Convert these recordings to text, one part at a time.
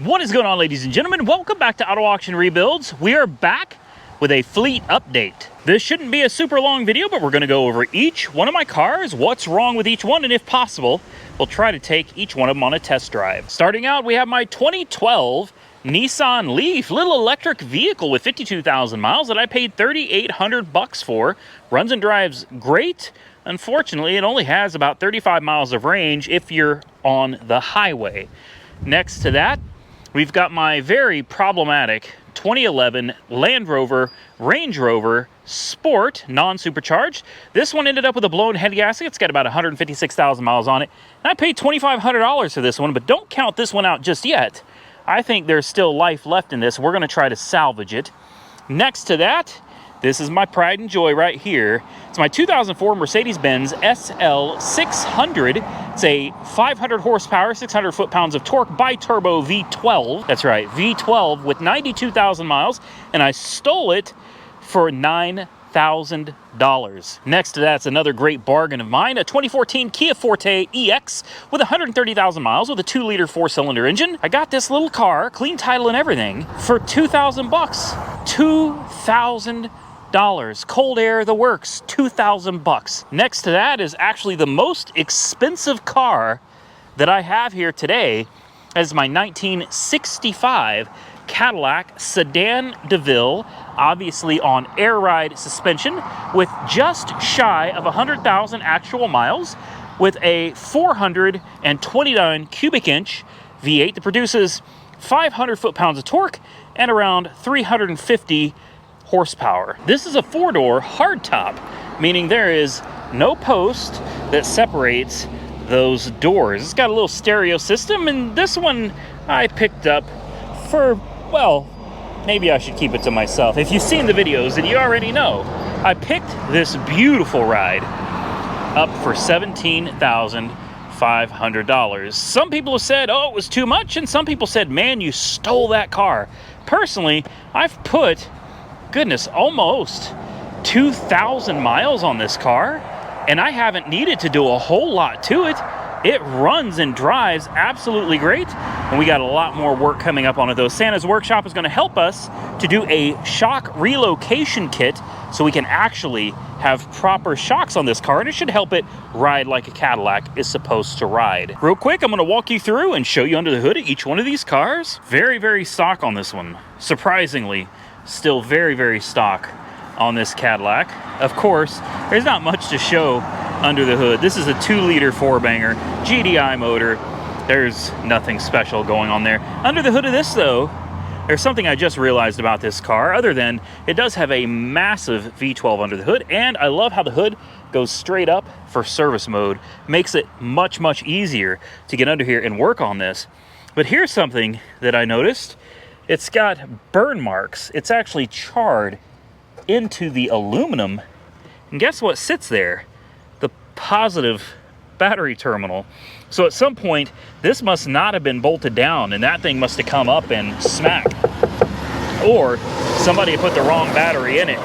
What is going on, ladies and gentlemen? Welcome back to Auto Auction Rebuilds. We are back with a fleet update. This shouldn't be a super long video, but we're going to go over each one of my cars, what's wrong with each one, and if possible, we'll try to take each one of them on a test drive. Starting out, we have my 2012 Nissan Leaf, little electric vehicle with 52,000 miles that I paid $3,800 for. Runs and drives great. Unfortunately, it only has about 35 miles of range if you're on the highway. Next to that, we've got my very problematic 2011 Land Rover Range Rover Sport, non-supercharged. This one ended up with a blown head gasket. It's got about 156,000 miles on it. And I paid $2,500 for this one, but don't count this one out just yet. I think there's still life left in this. We're going to try to salvage it. Next to that, this is my pride and joy right here. It's my 2004 Mercedes-Benz SL 600. It's a 500 horsepower, 600 foot-pounds of torque bi-turbo V12. That's right, V12 with 92,000 miles, and I stole it for $9,000. Next to that's another great bargain of mine, a 2014 Kia Forte EX with 130,000 miles with a 2-liter 4-cylinder engine. I got this little car, clean title and everything, for $2,000 bucks. $2,000. Cold air, the works, $2,000. Next to that is actually the most expensive car that I have here today. That is my 1965 Cadillac Sedan DeVille, obviously on air ride suspension, with just shy of 100,000 actual miles, with a 429 cubic inch V8 that produces 500 foot-pounds of torque and around 350 horsepower. This is a 4-door hardtop, meaning there is no post that separates those doors. It's got a little stereo system, and this one I picked up for, well, maybe I should keep it to myself. If you've seen the videos, then you already know. I picked this beautiful ride up for $17,500. Some people have said, oh, it was too much, and some people said, man, you stole that car. Personally, I've put, goodness, almost 2,000 miles on this car, and I haven't needed to do a whole lot to it. It runs and drives absolutely great, and we got a lot more work coming up on it though. Santa's Workshop is going to help us to do a shock relocation kit so we can actually have proper shocks on this car, and it should help it ride like a Cadillac is supposed to ride. Real quick, I'm going to walk you through and show you under the hood of each one of these cars. Very, very stock on this one. Surprisingly, still very, very stock on this Cadillac. Of course, there's not much to show under the hood. This is a 2-liter 4-banger GDI motor. There's nothing special going on there. Under the hood of this though, there's something I just realized about this car, other than it does have a massive V12 under the hood, and I love how the hood goes straight up for service mode. Makes it much, much easier to get under here and work on this. But here's something that I noticed. It's got burn marks. It's actually charred into the aluminum. And guess what sits there? The positive battery terminal. So at some point, this must not have been bolted down, and that thing must have come up and smacked. Or somebody put the wrong battery in it,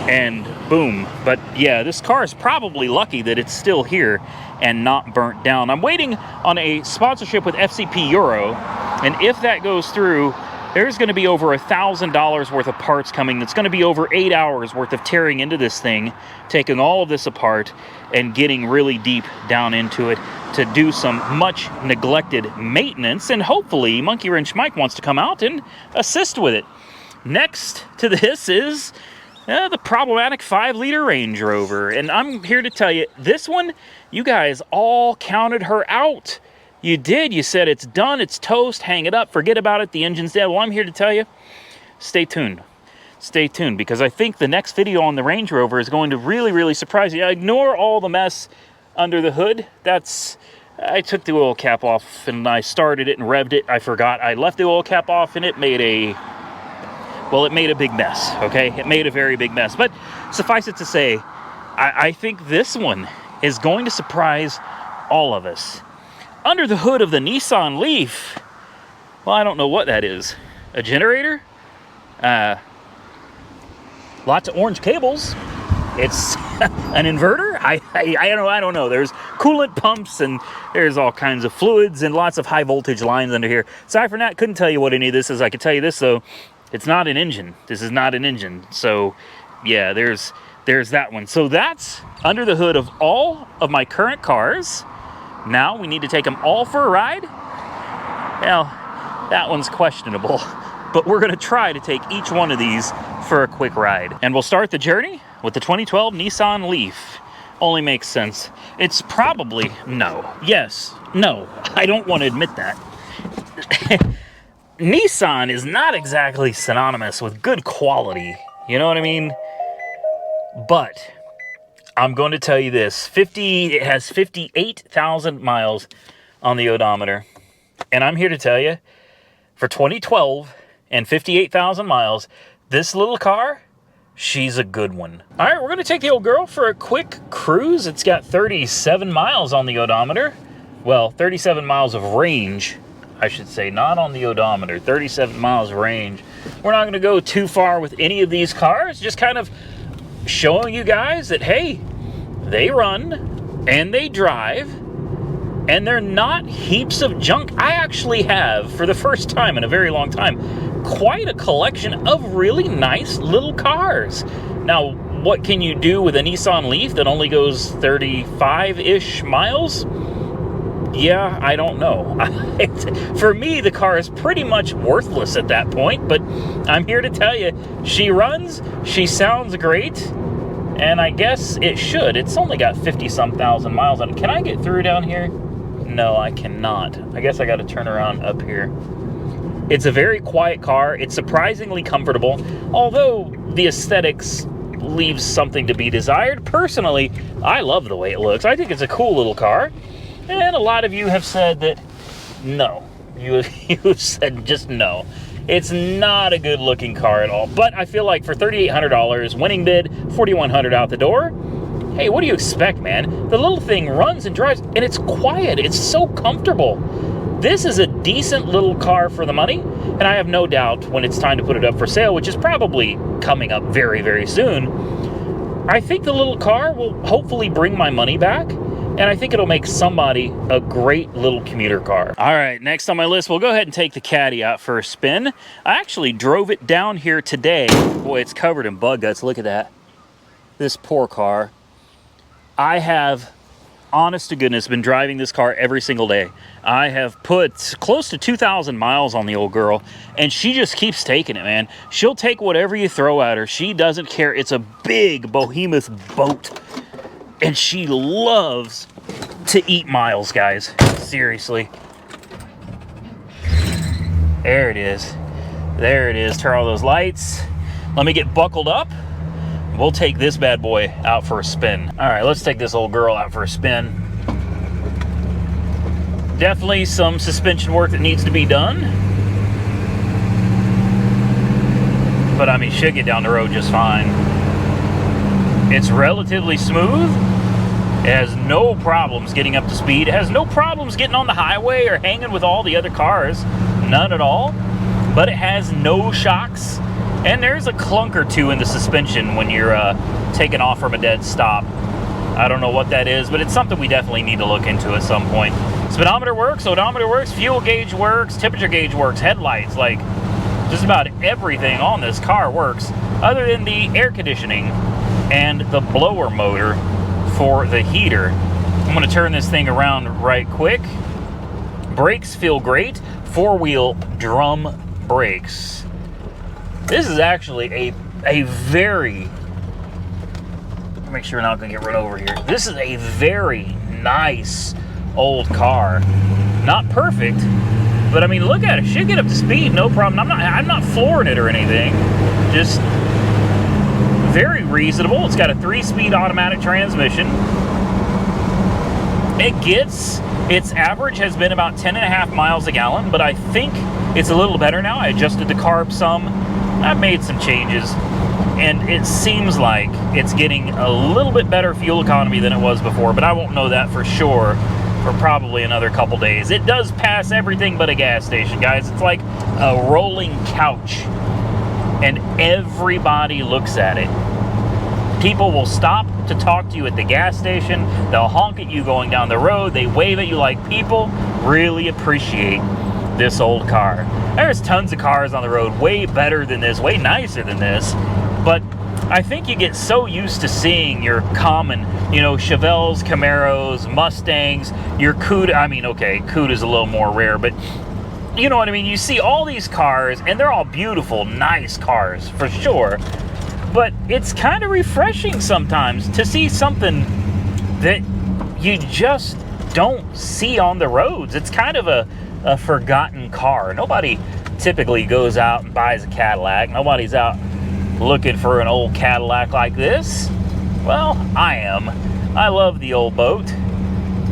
and boom. But yeah, this car is probably lucky that it's still here and not burnt down. I'm waiting on a sponsorship with FCP Euro, and if that goes through, there's going to be over $1,000 worth of parts coming. That's going to be over 8 hours worth of tearing into this thing, taking all of this apart and getting really deep down into it to do some much neglected maintenance. And hopefully Monkey Wrench Mike wants to come out and assist with it. Next to this is the problematic 5-liter Range Rover. And I'm here to tell you, this one, you guys all counted her out. You did. You said it's done, it's toast, hang it up, forget about it, the engine's dead. Well, I'm here to tell you, stay tuned. Stay tuned, because I think the next video on the Range Rover is going to really, really surprise you. Ignore all the mess under the hood. I took the oil cap off and I started it and revved it. I forgot I left the oil cap off, and it made a big mess, okay? It made a very big mess. But suffice it to say, I think this one is going to surprise all of us. Under the hood of the Nissan Leaf, well, I don't know what that is. A generator? Lots of orange cables. It's An inverter? I don't know. There's coolant pumps and there's all kinds of fluids and lots of high voltage lines under here. Sorry for that. Couldn't tell you what any of this is. I could tell you this though. It's not an engine. This is not an engine. So yeah, there's that one. So that's under the hood of all of my current cars. Now we need to take them all for a ride. Well, that one's questionable, but we're gonna try to take each one of these for a quick ride. And we'll start the journey with the 2012 Nissan Leaf. Only makes sense. It's probably, no, yes, no, I don't want to admit that. Nissan is not exactly synonymous with good quality, you know what I mean? But I'm going to tell you this, it has 58,000 miles on the odometer. And I'm here to tell you, for 2012 and 58,000 miles, this little car, she's a good one. All right, we're going to take the old girl for a quick cruise. It's got 37 miles on the odometer. Well, 37 miles of range, I should say, not on the odometer. 37 miles of range. We're not going to go too far with any of these cars. Just kind of showing you guys that, hey, they run and they drive and they're not heaps of junk. I actually have, for the first time in a very long time, quite a collection of really nice little cars. Now, what can you do with a Nissan Leaf that only goes 35-ish miles? Yeah, I don't know. For me, the car is pretty much worthless at that point, but I'm here to tell you, she runs, she sounds great, and I guess it should. It's only got 50-some thousand miles on it. Can I get through down here? No, I cannot. I guess I got to turn around up here. It's a very quiet car. It's surprisingly comfortable, although the aesthetics leaves something to be desired. Personally, I love the way it looks. I think it's a cool little car. And a lot of you have said that no. You've said just no. It's not a good looking car at all. But I feel like for $3,800, winning bid, $4,100 out the door, hey, what do you expect, man? The little thing runs and drives, and it's quiet. It's so comfortable. This is a decent little car for the money, and I have no doubt when it's time to put it up for sale, which is probably coming up very, very soon, I think the little car will hopefully bring my money back, and I think it'll make somebody a great little commuter car. All right, next on my list, we'll go ahead and take the Caddy out for a spin. I actually drove it down here today. Boy, it's covered in bug guts. Look at that. This poor car. I have, honest to goodness, been driving this car every single day. I have put close to 2,000 miles on the old girl, and she just keeps taking it, man. She'll take whatever you throw at her. She doesn't care. It's a big behemoth boat, and she loves to eat miles, guys. Seriously. There it is. There it is. Turn all those lights. Let me get buckled up. We'll take this bad boy out for a spin. All right, let's take this old girl out for a spin. Definitely some suspension work that needs to be done. But I mean, she'll get down the road just fine. It's relatively smooth. It has no problems getting up to speed. It has no problems getting on the highway or hanging with all the other cars. None at all. But it has no shocks. And there's a clunk or two in the suspension when you're taking off from a dead stop. I don't know what that is, but it's something we definitely need to look into at some point. Speedometer works, odometer works, fuel gauge works, temperature gauge works, headlights, like just about everything on this car works, other than the air conditioning and the blower motor for the heater. I'm gonna turn this thing around right quick. Brakes feel great, four-wheel drum brakes. This is actually a very, make sure we're not gonna get run over here. This is a very nice old car. Not perfect, but I mean, look at it. She'll get up to speed, no problem. I'm not flooring it or anything. Just very reasonable. It's got a 3-speed automatic transmission. Its average has been about 10.5 miles a gallon, but I think it's a little better now. I adjusted the carb some. I've made some changes, and it seems like it's getting a little bit better fuel economy than it was before, but I won't know that for sure for probably another couple days. It does pass everything but a gas station, guys. It's like a rolling couch, and everybody looks at it. People will stop to talk to you at the gas station. They'll honk at you going down the road. They wave at you. Like, people really appreciate this old car. There's tons of cars on the road way better than this, way nicer than this. But I think you get so used to seeing your common, you know, Chevelles, Camaros, Mustangs, your Cuda. I mean, okay, Cuda's a little more rare, but you know what I mean? You see all these cars, and they're all beautiful, nice cars, for sure. But it's kind of refreshing sometimes to see something that you just don't see on the roads. It's kind of a forgotten car. Nobody typically goes out and buys a Cadillac. Nobody's out looking for an old Cadillac like this. Well, I am. I love the old boat.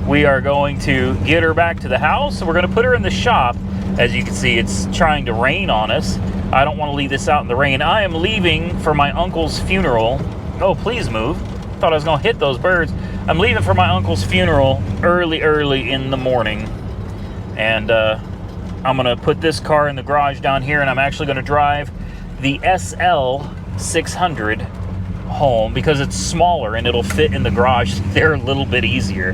We are going to get her back to the house. So we're going to put her in the shop. As you can see, it's trying to rain on us. I don't want to leave this out in the rain. I am leaving for my uncle's funeral. Oh, please move. Thought I was going to hit those birds. I'm leaving for my uncle's funeral early in the morning. And I'm going to put this car in the garage down here, and I'm actually going to drive the SL 600 home because it's smaller and it'll fit in the garage there a little bit easier.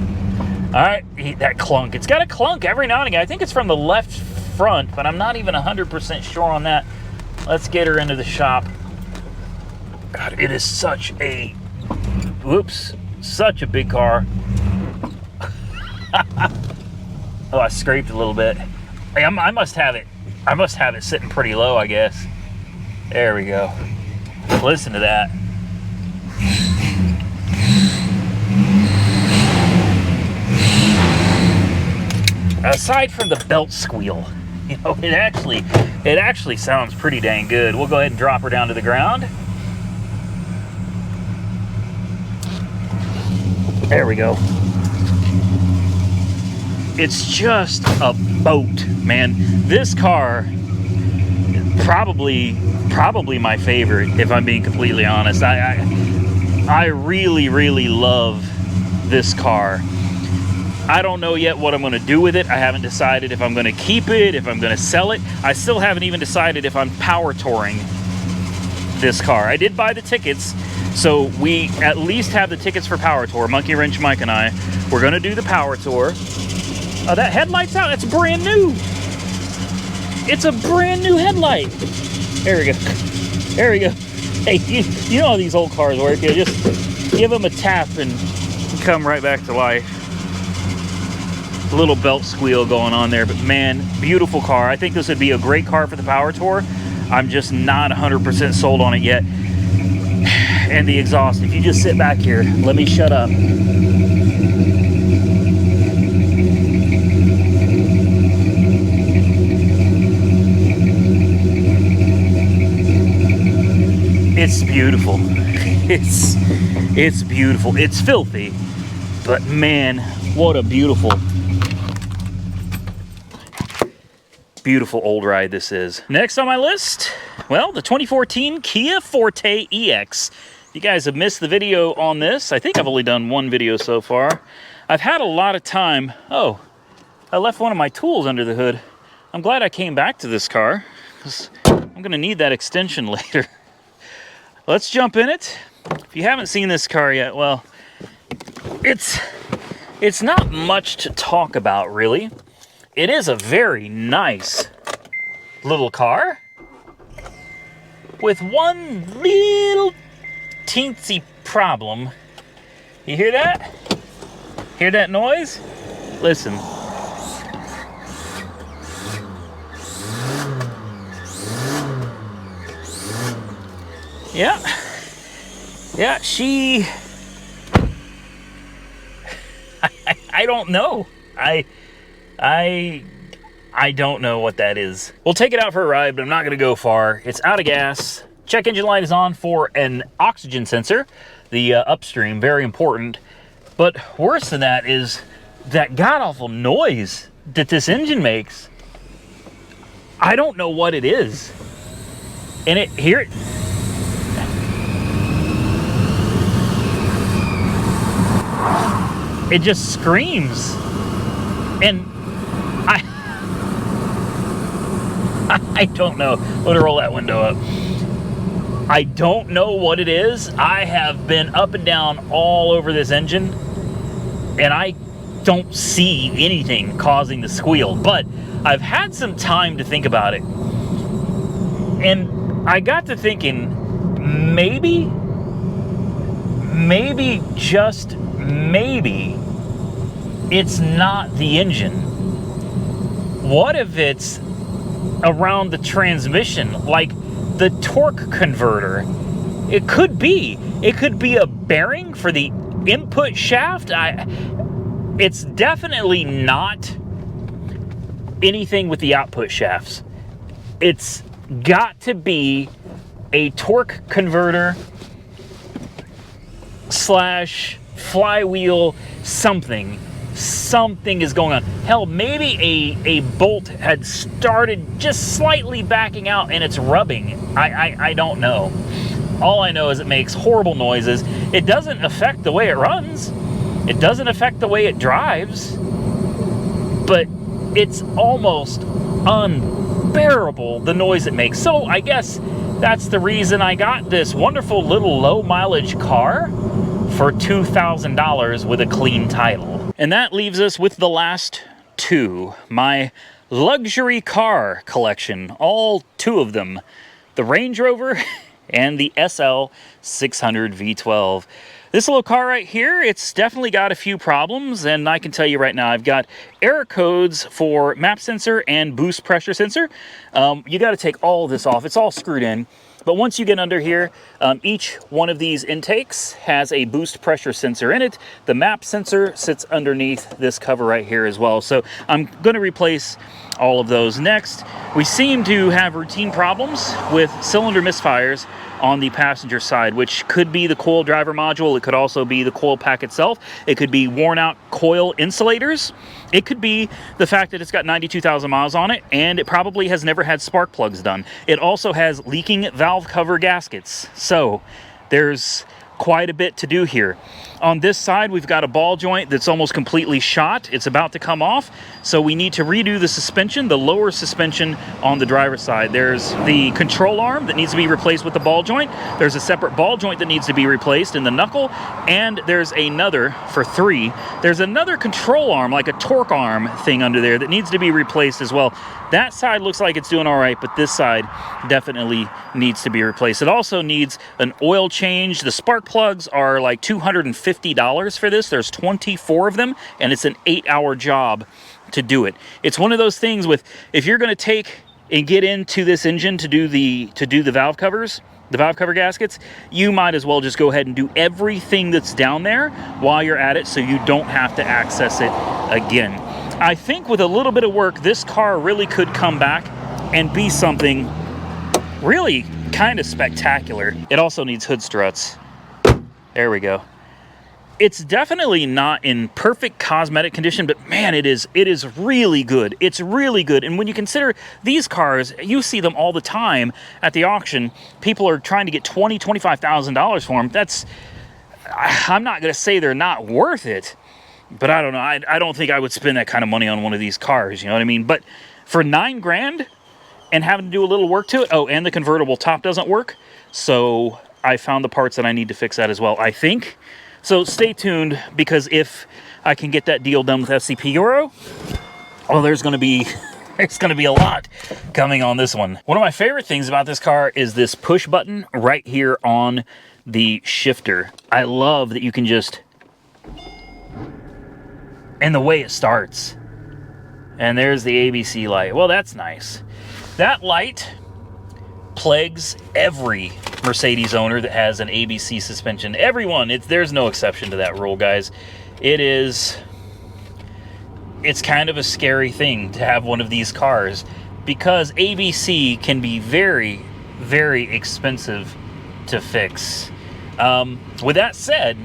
All right, that clunk. It's got a clunk every now and again. I think it's from the left front, but I'm not even 100% sure on that. Let's get her into the shop. God, it is such a, whoops, such a big car. Oh, I scraped a little bit. Hey, I must have it. I must have it sitting pretty low, I guess. There we go. Listen to that. Aside from the belt squeal, you know, it actually sounds pretty dang good. We'll go ahead and drop her down to the ground. There we go. It's just a boat, man. This car, probably my favorite, if I'm being completely honest. I really love this car. I don't know yet what I'm going to do with it. I haven't decided if I'm going to keep it, if I'm going to sell it. I still haven't even decided if I'm power touring this car. I did buy the tickets, so we at least have the tickets for power tour. Monkey Wrench Mike and I, we're going to do the power tour. Oh, that headlight's out. It's brand new. It's a brand new headlight. There we go. There we go. Hey, you know how these old cars work. You just give them a tap and come right back to life. A little belt squeal going on there, but man, beautiful car. I think this would be a great car for the power tour. I'm just not 100% sold on it yet. And the exhaust, if you just sit back here, let me shut up. It's beautiful. It's beautiful. It's filthy, but man, what a beautiful old ride this is. Next on my list, well, the 2014 Kia Forte EX. You guys have missed the video on this. I think I've only done one video so far. I've had a lot of time. Oh, I left one of my tools under the hood. I'm glad I came back to this car because I'm gonna need that extension later. Let's jump in it. If you haven't seen this car yet, well, it's not much to talk about, really. It is a very nice little car with one little teensy problem. You hear that? Hear that noise? Listen. Yeah. Yeah, she... I don't know. I don't know what that is. We'll take it out for a ride, but I'm not going to go far. It's out of gas. Check engine light is on for an oxygen sensor. The upstream, very important. But worse than that is that god-awful noise that this engine makes. I don't know what it is. And here it... It just screams. And I don't know. I'm gonna roll that window up. I don't know what it is. I have been up and down all over this engine, and I don't see anything causing the squeal, but I've had some time to think about it. And I got to thinking, maybe, just maybe, it's not the engine. What if it's around the transmission, like the torque converter? It could be. It could be a bearing for the input shaft. It's definitely not anything with the output shafts. It's got to be a torque converter slash flywheel something. Something is going on. Hell, maybe a bolt had started just slightly backing out and it's rubbing. I don't know. All I know is it makes horrible noises. It doesn't affect the way it runs. It doesn't affect the way it drives. But it's almost unbearable, the noise it makes. So I guess that's the reason I got this wonderful little low mileage car for $2,000 with a clean title. And that leaves us with the last two, my luxury car collection, all two of them, the Range Rover and the SL 600 V12. This little car right here, it's definitely got a few problems, and I can tell you right now, I've got error codes for map sensor and boost pressure sensor. You got to take all of this off. It's all screwed in. But once you get under here, each one of these intakes has a boost pressure sensor in it. The map sensor sits underneath this cover right here as well. So I'm going to replace all of those. Next, we seem to have routine problems with cylinder misfires on the passenger side, which could be the coil driver module. It could also be the coil pack itself. It could be worn out coil insulators. It could be the fact that it's got 92,000 miles on it, and it probably has never had spark plugs done. It also has leaking valve cover gaskets. So there's quite a bit to do here. On this side, we've got a ball joint that's almost completely shot. It's about to come off, so we need to redo the suspension, the lower suspension on the driver's side. There's the control arm that needs to be replaced with the ball joint. There's a separate ball joint that needs to be replaced in the knuckle, and there's another, for three, there's another control arm, like a torque arm thing under there that needs to be replaced as well. That side looks like it's doing all right, but this side definitely needs to be replaced. It also needs an oil change. The spark plugs are like $250 for this. There's 24 of them, and it's an 8-hour job to do it. It's one of those things with, if you're going to take and get into this engine to do the valve covers, the valve cover gaskets, you might as well just go ahead and do everything that's down there while you're at it, so you don't have to access it again. I think with a little bit of work, this car really could come back and be something really kind of spectacular. It also needs hood struts. There we go. It's definitely not in perfect cosmetic condition, but man, it is really good. It's really good. And when you consider these cars, you see them all the time at the auction. People are trying to get $20,000, $25,000 for them. I'm not going to say they're not worth it, but I don't know. I don't think I would spend that kind of money on one of these cars. You know what I mean? But for $9 grand and having to do a little work to it, oh, and the convertible top doesn't work. So I found the parts that I need to fix that as well, I think. So stay tuned, because if I can get that deal done with SCP Euro, well, there's going to be a lot coming on this one. One of my favorite things about this car is this push button right here on the shifter. I love that you can just, and the way it starts. And there's the ABC light. Well, that's nice. That light plagues every Mercedes owner that has an ABC suspension. Everyone, there's no exception to that rule, guys. It's kind of a scary thing to have one of these cars, because ABC can be very, very expensive to fix. With that said,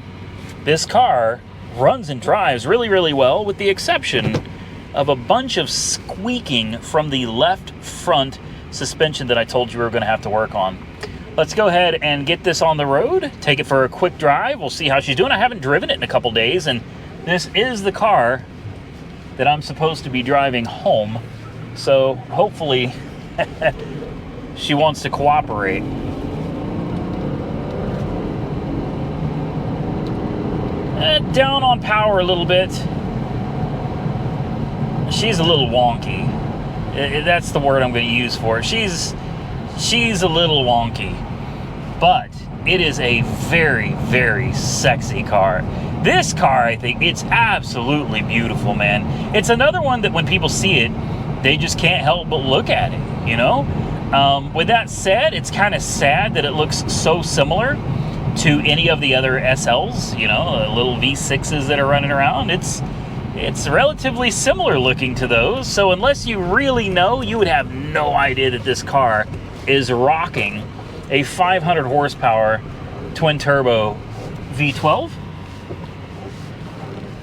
this car runs and drives really, really well, with the exception of a bunch of squeaking from the left front suspension that I told you we were going to have to work on. Let's go ahead and get this on the road, take it for a quick drive. We'll see how she's doing. I haven't driven it in a couple days, and this is the car that I'm supposed to be driving home, so hopefully she wants to cooperate. down on power a little bit. She's a little wonky. That's the word I'm going to use for it. She's a little wonky. But it is a very, very sexy car. This car, I think, it's absolutely beautiful, man. It's another one that when people see it, they just can't help but look at it, you know? With that said, it's kind of sad that it looks so similar to any of the other SLs, you know, little V6s that are running around. It's relatively similar looking to those, so unless you really know, you would have no idea that this car is rocking a 500 horsepower twin turbo V12.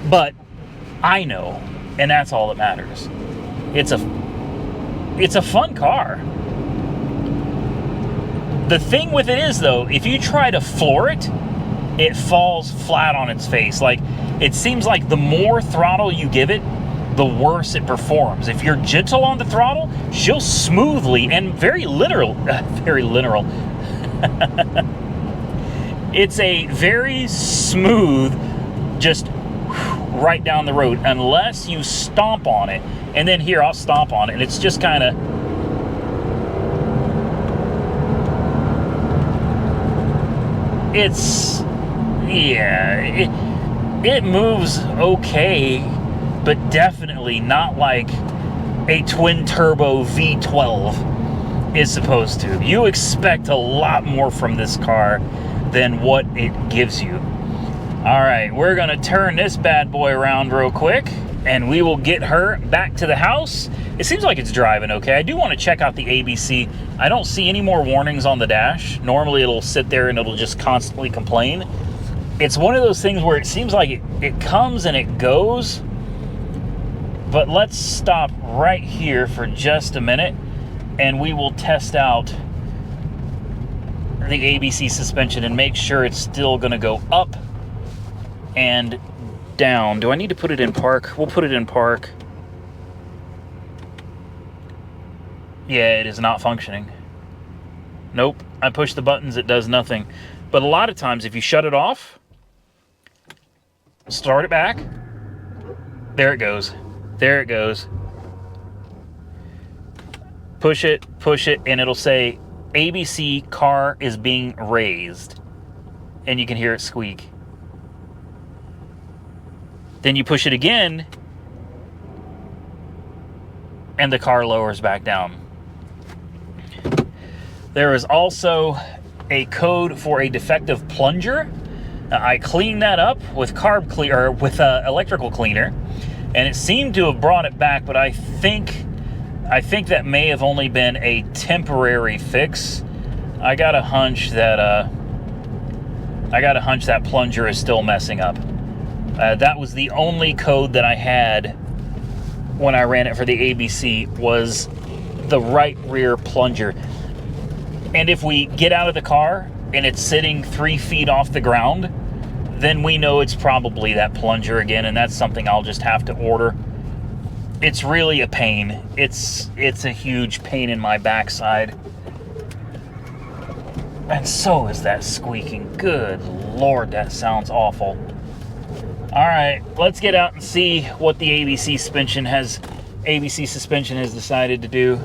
But I know, and that's all that matters. It's a fun car. The thing with it is, though, if you try to floor it, it falls flat on its face. Like, it seems like the more throttle you give it, the worse it performs. If you're gentle on the throttle, she'll smoothly and very literal, it's a very smooth, just right down the road, unless you stomp on it. And then here, I'll stomp on it, and it's just kind of, it moves okay, but definitely not like a twin turbo V12 is supposed to. You expect a lot more from this car than what it gives you. All right, we're gonna turn this bad boy around real quick, and we will get her back to the house. It seems like it's driving okay. I do want to check out the ABC. I don't see any more warnings on the dash. Normally it'll sit there and it'll just constantly complain. It's one of those things where it seems like it comes and it goes. But let's stop right here for just a minute, and we will test out the ABC suspension and make sure it's still gonna go up and down. Do I need to put it in park? We'll put it in park. Yeah, it is not functioning. Nope, I push the buttons, it does nothing. But a lot of times, if you shut it off, start it back, there it goes. There it goes. Push it, and it'll say, ABC car is being raised. And you can hear it squeak. Then you push it again, and the car lowers back down. There is also a code for a defective plunger. I cleaned that up with electrical cleaner, and it seemed to have brought it back, but I think that may have only been a temporary fix. I got a hunch that plunger is still messing up. That was the only code that I had when I ran it for the ABC, was the right rear plunger. And if we get out of the car and it's sitting 3 feet off the ground, then we know it's probably that plunger again, and that's something I'll just have to order. It's really a pain. It's a huge pain in my backside. And so is that squeaking. Good Lord, that sounds awful. All right, let's get out and see what the ABC suspension has decided to do.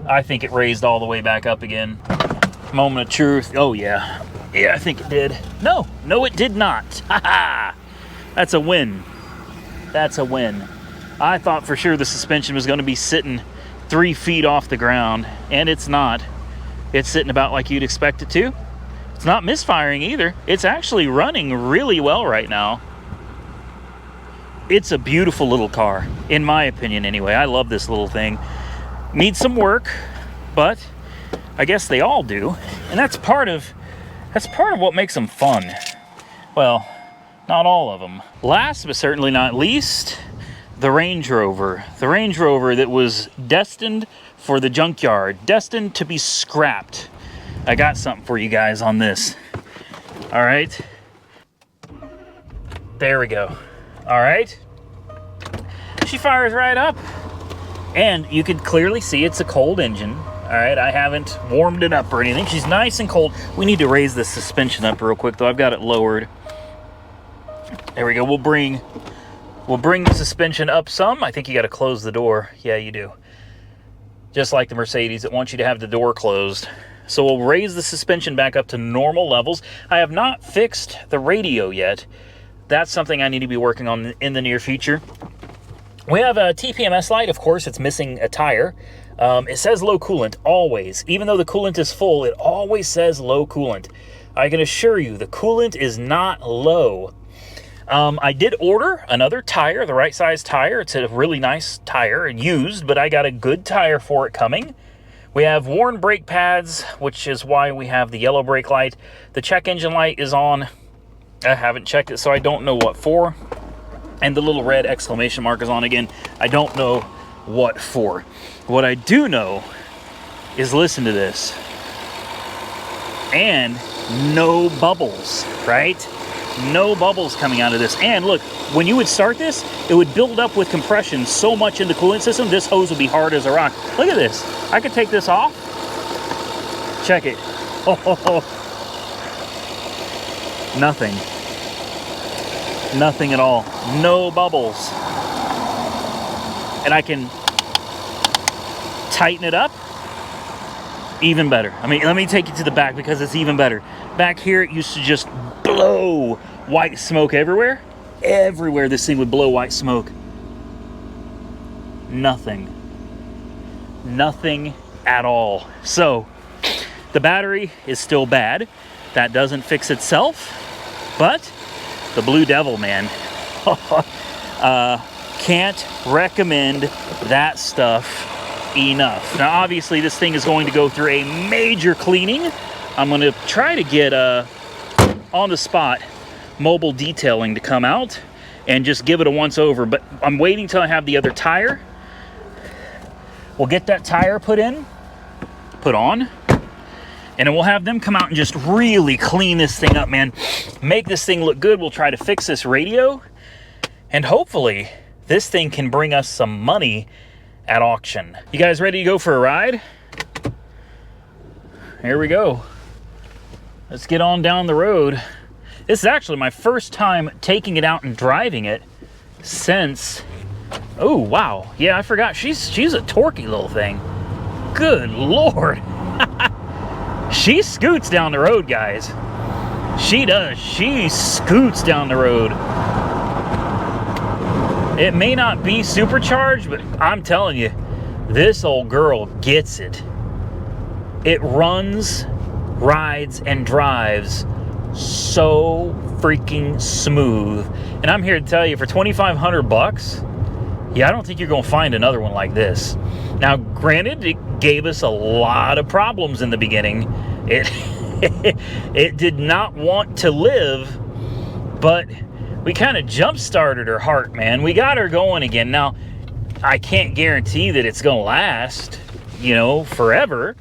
I think it raised all the way back up again. Moment of truth. Oh yeah. Yeah, I think it did. No, it did not. Ha-ha! That's a win. That's a win. I thought for sure the suspension was going to be sitting 3 feet off the ground, and it's not. It's sitting about like you'd expect it to. It's not misfiring either. It's actually running really well right now. It's a beautiful little car, in my opinion anyway. I love this little thing. Needs some work, but I guess they all do. And that's part of what makes them fun. Well, not all of them. Last but certainly not least, the Range Rover. The Range Rover that was destined for the junkyard, destined to be scrapped. I got something for you guys on this. All right. There we go. All right. She fires right up. And you can clearly see it's a cold engine. All right, I haven't warmed it up or anything. She's nice and cold. We need to raise the suspension up real quick, though. I've got it lowered. There we go. We'll bring the suspension up some. I think you got to close the door. Yeah, you do. Just like the Mercedes, it wants you to have the door closed. So we'll raise the suspension back up to normal levels. I have not fixed the radio yet. That's something I need to be working on in the near future. We have a TPMS light. Of course, it's missing a tire. It says low coolant always. Even though the coolant is full, it always says low coolant. I can assure you the coolant is not low. I did order another tire, the right size tire. It's a really nice tire and used, but I got a good tire for it coming. We have worn brake pads, which is why we have the yellow brake light. The check engine light is on. I haven't checked it, so I don't know what for. And the little red exclamation mark is on again. I don't know what for. What I do know is, listen to this. And no bubbles, right? No bubbles coming out of this. And look, when you would start this, it would build up with compression so much in the coolant system, this hose would be hard as a rock. Look at this. I could take this off. Check it. Oh. Nothing. Nothing at all. No bubbles. And I can tighten it up. Even better. I mean, let me take you to the back because it's even better. Back here, it used to just blow white smoke everywhere. Everywhere this thing would blow white smoke. Nothing. Nothing at all. So, the battery is still bad. That doesn't fix itself. But, the Blue Devil, man. Can't recommend that stuff enough. Now, obviously, this thing is going to go through a major cleaning. I'm going to try to get on the spot mobile detailing to come out and just give it a once over, but I'm waiting till I have the other tire. We'll get that tire put on, and then we'll have them come out and just really clean this thing up, man. Make this thing look good. We'll try to fix this radio, and hopefully this thing can bring us some money at auction. You guys ready to go for a ride? Here we go. Let's get on down the road. This is actually my first time taking it out and driving it since... Oh, wow. Yeah, I forgot. She's a torquey little thing. Good Lord. She scoots down the road, guys. She does. She scoots down the road. It may not be supercharged, but I'm telling you, this old girl gets it. It runs, rides, and drives so freaking smooth. And I'm here to tell you, for 2,500 bucks, yeah, I don't think you're going to find another one like this. Now, granted, it gave us a lot of problems in the beginning. It did not want to live, but we kind of jump-started her heart, man. We got her going again. Now, I can't guarantee that it's going to last, you know, forever.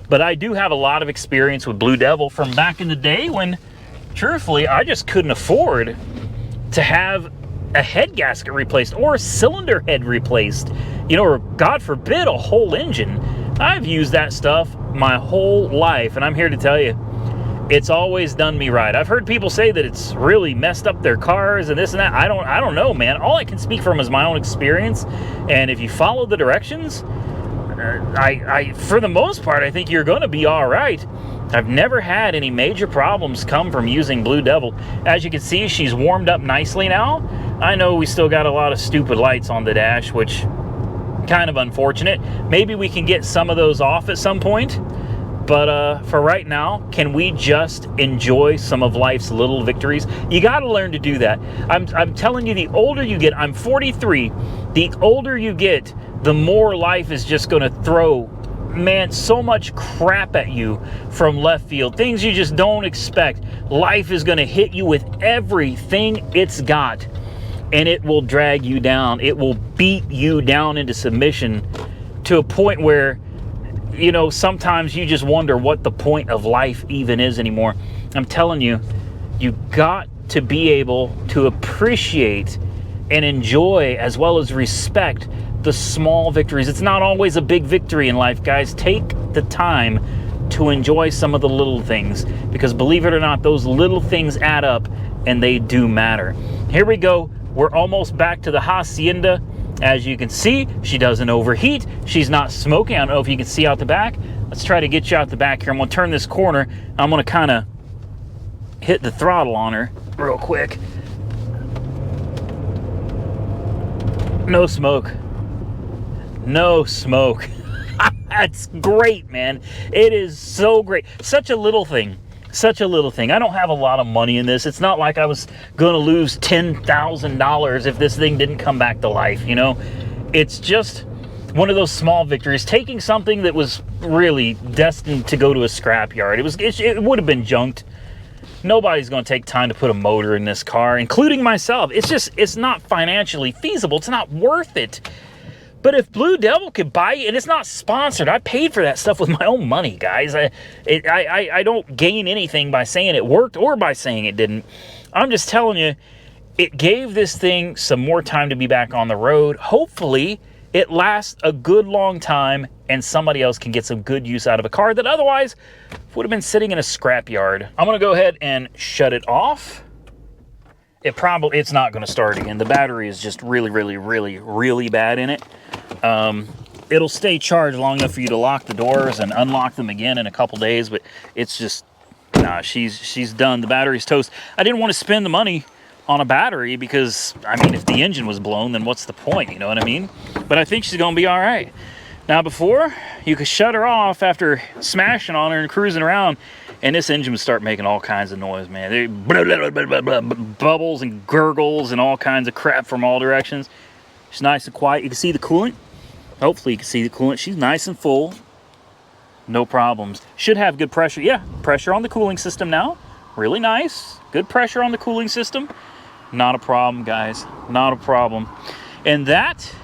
But I do have a lot of experience with Blue Devil from back in the day when, truthfully, I just couldn't afford to have a head gasket replaced or a cylinder head replaced, you know, or God forbid, a whole engine. I've used that stuff my whole life, and I'm here to tell you, it's always done me right. I've heard people say that it's really messed up their cars and this and that. I don't know, man. All I can speak from is my own experience, and if you follow the directions, I for the most part, I think you're going to be all right. I've never had any major problems come from using Blue Devil. As you can see, she's warmed up nicely now. I know we still got a lot of stupid lights on the dash, which kind of unfortunate. Maybe we can get some of those off at some point. But for right now, can we just enjoy some of life's little victories? You got to learn to do that. I'm telling you, the older you get, I'm 43. The older you get, the more life is just going to throw, man, so much crap at you from left field. Things you just don't expect. Life is going to hit you with everything it's got, and it will drag you down. It will beat you down into submission to a point where, you know, sometimes you just wonder what the point of life even is anymore. I'm telling you, you got to be able to appreciate and enjoy, as well as respect, the small victories. It's not always a big victory in life, guys. Take the time to enjoy some of the little things, because believe it or not, those little things add up and they do matter. Here we go. We're almost back to the Hacienda. As you can see, she doesn't overheat. She's not smoking. I don't know if you can see out the back. Let's try to get you out the back here. I'm going to turn this corner. I'm going to kind of hit the throttle on her real quick. No smoke. No smoke. That's great, man. It is so great. Such a little thing. Such a little thing. I don't have a lot of money in this. It's not like I was going to lose $10,000 if this thing didn't come back to life, you know? It's just one of those small victories. Taking something that was really destined to go to a scrapyard. It would have been junked. Nobody's going to take time to put a motor in this car, including myself. It's not financially feasible. It's not worth it. But if Blue Devil could buy it, and it's not sponsored, I paid for that stuff with my own money, guys. I don't gain anything by saying it worked or by saying it didn't. I'm just telling you, it gave this thing some more time to be back on the road. Hopefully, it lasts a good long time and somebody else can get some good use out of a car that otherwise would have been sitting in a scrapyard. I'm going to go ahead and shut it off. It's not going to start again. The battery is just really, really, really, really bad in it. It'll stay charged long enough for you to lock the doors and unlock them again in a couple days, but it's just, nah, she's done. The battery's toast. I didn't want to spend the money on a battery because, I mean, if the engine was blown, then what's the point, you know what I mean? But I think she's going to be all right. Now, before, you could shut her off after smashing on her and cruising around, and this engine would start making all kinds of noise, man. Bubbles and gurgles and all kinds of crap from all directions. She's nice and quiet. You can see the coolant. Hopefully you can see the coolant. She's nice and full. No problems. Should have good pressure. Yeah, pressure on the cooling system now. Really nice. Good pressure on the cooling system. Not a problem, guys. Not a problem. And that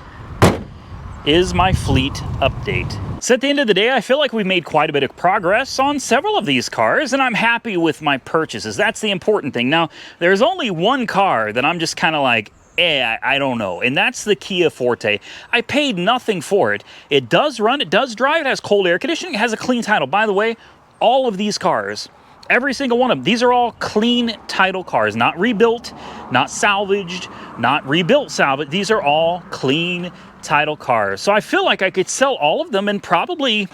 is my fleet update. So at the end of the day, I feel like we've made quite a bit of progress on several of these cars, and I'm happy with my purchases. That's the important thing. Now, there's only one car that I'm just kind of like, I don't know, and that's the Kia Forte. I paid nothing for it. It does run, it does drive, it has cold air conditioning, it has a clean title. By the way, all of these cars, every single one of them, these are all clean title cars, not rebuilt, not salvaged, not rebuilt salvaged. These are all clean title cars. So I feel like I could sell all of them and probably,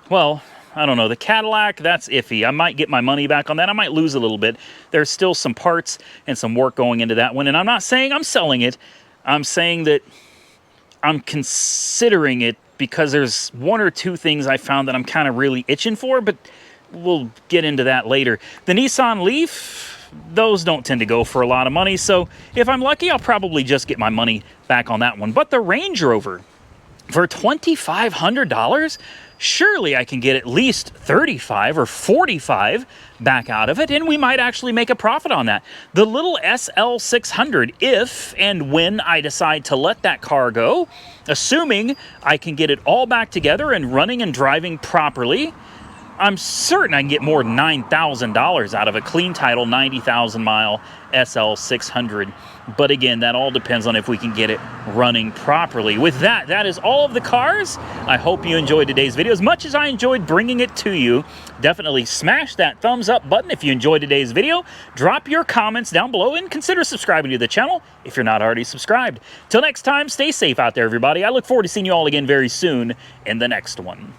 well, I don't know, the Cadillac, that's iffy. I might get my money back on that. I might lose a little bit. There's still some parts and some work going into that one. And I'm not saying I'm selling it. I'm saying that I'm considering it because there's one or two things I found that I'm kind of really itching for, but we'll get into that later. The Nissan Leaf, those don't tend to go for a lot of money, so if I'm lucky, I'll probably just get my money back on that one. But the Range Rover, for $2,500, surely I can get at least $35 or $45 back out of it, and we might actually make a profit on that. The little SL 600, if and when I decide to let that car go, assuming I can get it all back together and running and driving properly, I'm certain I can get more than $9,000 out of a clean title 90,000 mile SL 600. But again, that all depends on if we can get it running properly. With that, that is all of the cars. I hope you enjoyed today's video as much as I enjoyed bringing it to you. Definitely smash that thumbs up button if you enjoyed today's video. Drop your comments down below and consider subscribing to the channel if you're not already subscribed. Till next time, stay safe out there, everybody. I look forward to seeing you all again very soon in the next one.